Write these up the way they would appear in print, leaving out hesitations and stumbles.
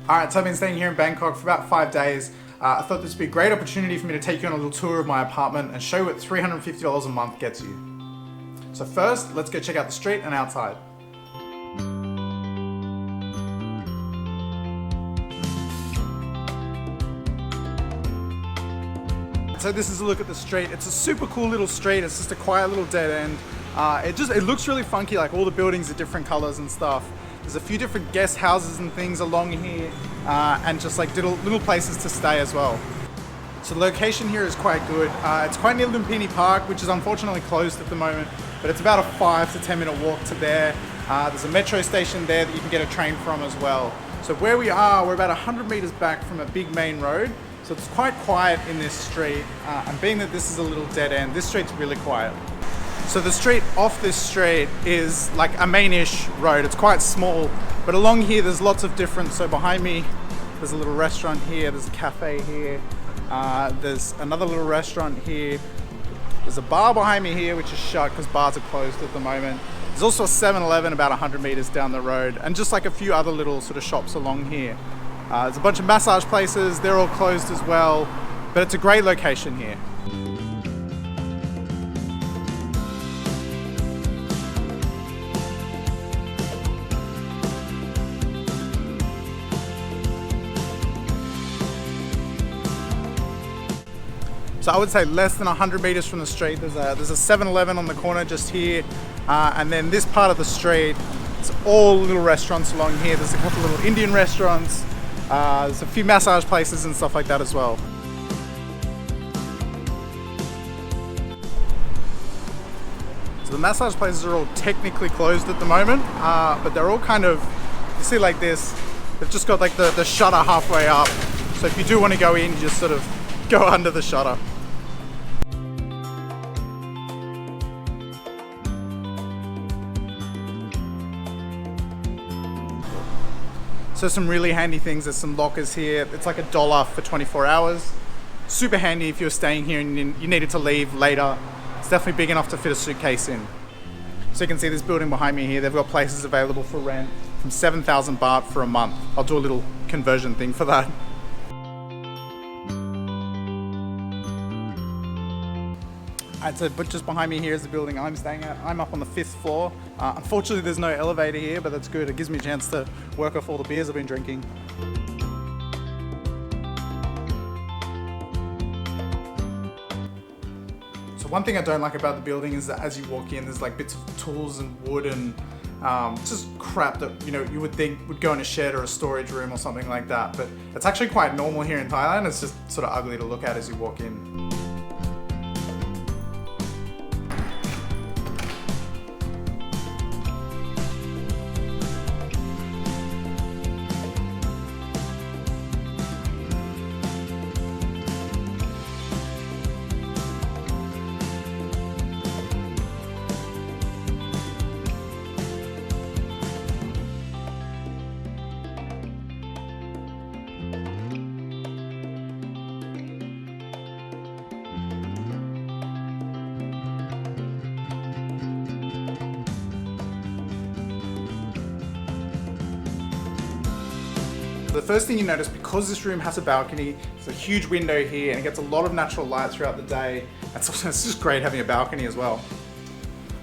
Alright, so I've been staying here in Bangkok for about 5 days. I thought this would be a great opportunity for me to take you on a little tour of my apartment and show you what $350 a month gets you. So first, let's go check out the street and outside. So this is a look at the street. It's a super cool little street. It's just a quiet little dead end. It looks really funky, like all the buildings are different colors and stuff. There's a few different guest houses and things along here, and just like little places to stay as well. So the location here is quite good. It's quite near Lumpini Park, which is unfortunately closed at the moment, but it's about a 5 to 10 minute walk to there. There's a metro station there that you can get a train from as well. So where we are, we're about 100 meters back from a big main road. So it's quite quiet in this street, and being that this is a little dead end, this street's really quiet. So the street off this street is like a main-ish road. It's quite small, but along here there's lots of different, so behind me there's a little restaurant here, there's a cafe here, there's another little restaurant here, there's a bar behind me here which is shut because bars are closed at the moment. There's also a 7-Eleven about 100 meters down the road, and just like a few other little sort of shops along here. There's a bunch of massage places, they're all closed as well, but it's a great location here. So I would say less than 100 meters from the street, there's a 7-Eleven on the corner just here, and then this part of the street, it's all little restaurants along here. There's a couple of little Indian restaurants, there's a few massage places and stuff like that as well. So the massage places are all technically closed at the moment, but they're all kind of, you see like this, they've just got like the shutter halfway up. So if you do want to go in, you just sort of go under the shutter. So some really handy things, there's some lockers here. It's like $1 for 24 hours. Super handy if you're staying here and you needed to leave later. It's definitely big enough to fit a suitcase in. So you can see this building behind me here, they've got places available for rent from 7,000 baht for a month. I'll do a little conversion thing for that. So, but just behind me here is the building I'm staying at. I'm up on the 5th floor. Unfortunately, there's no elevator here, but that's good. It gives me a chance to work off all the beers I've been drinking. So one thing I don't like about the building is that as you walk in, there's like bits of tools and wood and just crap that you would think would go in a shed or a storage room or something like that. But it's actually quite normal here in Thailand. It's just sort of ugly to look at as you walk in. The first thing you notice, because this room has a balcony, it's a huge window here and it gets a lot of natural light throughout the day. It's just great having a balcony as well.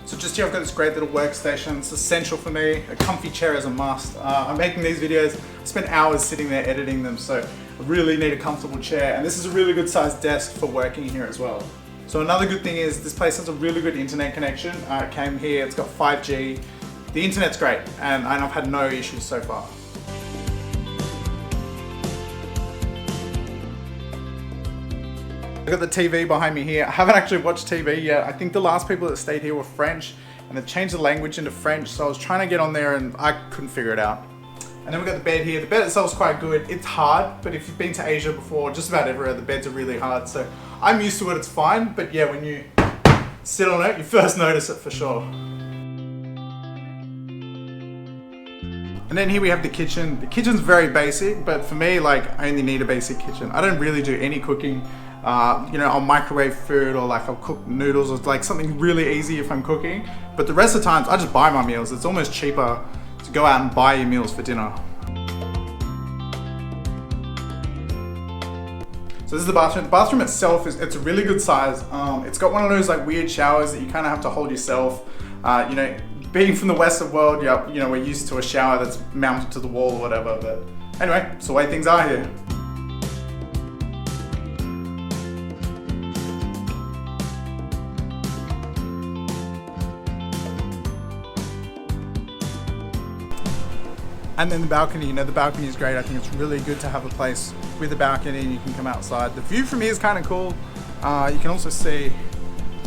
So just here I've got this great little workstation. It's essential for me. A comfy chair is a must. I'm making these videos, I spend hours sitting there editing them, so I really need a comfortable chair, and this is a really good sized desk for working here as well. So another good thing is this place has a really good internet connection. It came here, it's got 5G. The internet's great, and I've had no issues so far. I've got the TV behind me here. I haven't actually watched TV yet. I think the last people that stayed here were French, and they've changed the language into French, so I was trying to get on there and I couldn't figure it out. And then we've got the bed here. The bed itself is quite good. It's hard, but if you've been to Asia before, just about everywhere, the beds are really hard. So I'm used to it, it's fine, but yeah, when you sit on it, you first notice it for sure. And then here we have the kitchen. The kitchen's very basic, but for me, like, I only need a basic kitchen. I don't really do any cooking. I'll microwave food, or like I'll cook noodles, or like something really easy if I'm cooking. But the rest of the times I just buy my meals. It's almost cheaper to go out and buy your meals for dinner. So this is the bathroom. The bathroom itself it's a really good size. It's got one of those like weird showers that you kind of have to hold yourself. You know, being from the Western world, yeah, you know, we're used to a shower that's mounted to the wall or whatever. But anyway, it's the way things are here. And then the balcony, you know, the balcony is great. I think it's really good to have a place with a balcony and you can come outside. The view from here is kind of cool. You can also see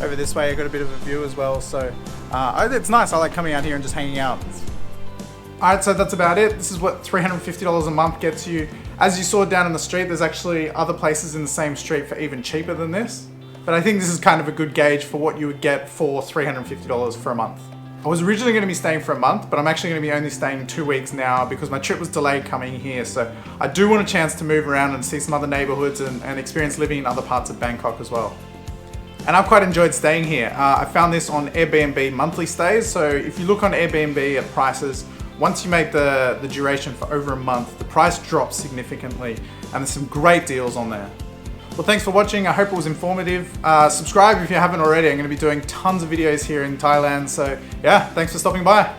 over this way, I've got a bit of a view as well. So it's nice. I like coming out here and just hanging out. All right, so that's about it. This is what $350 a month gets you. As you saw down in the street, there's actually other places in the same street for even cheaper than this. But I think this is kind of a good gauge for what you would get for $350 for a month. I was originally going to be staying for a month, but I'm actually going to be only staying 2 weeks now because my trip was delayed coming here. So I do want a chance to move around and see some other neighborhoods and experience living in other parts of Bangkok as well. And I've quite enjoyed staying here. I found this on Airbnb monthly stays. So if you look on Airbnb at prices, once you make the duration for over a month, the price drops significantly and there's some great deals on there. Well, thanks for watching. I hope it was informative. Subscribe if you haven't already. I'm going to be doing tons of videos here in Thailand. So yeah, thanks for stopping by.